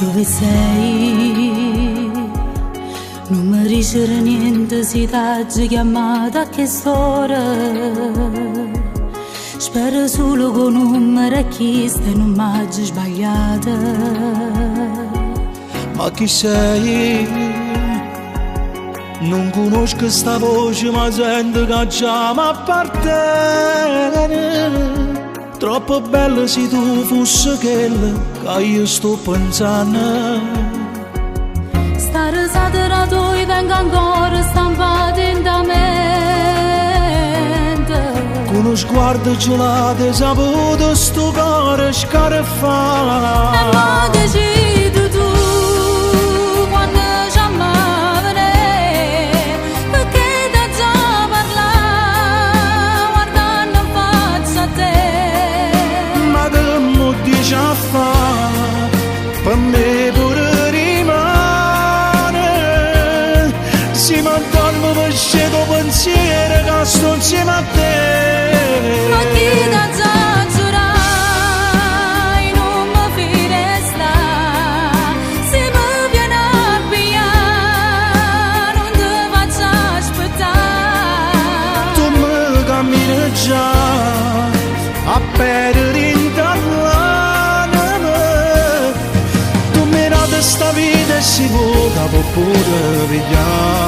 Dove sei? Non mi dicere niente se t'hai chiamata a che s'ora. Spero solo che non mi racchista e non m'hai sbagliata. Ma chi sei? Non conosco sta voce ma sento che già mi appartiene. Troppo bella se tu fossi quella che io sto pensando. Sta risata da tu venga ancora stampata in da mente. Con uno sguardo gelato e saputo sto cuore scaraffa. E mo decidi tu quando chiamavane, perché da già parlare guardando in faccia a te. Ma che mo dici a fa? Per me pure rimane. Se mi dormo per scedo pensiero che sto insieme a te. Ma chi da già giurai non mi fide sta. Se mi viene a pigliare non ti faccio aspettare. Tu mi cammini già a perdere in l'anima. Tu mi dai sta vita e si può pure pigliare.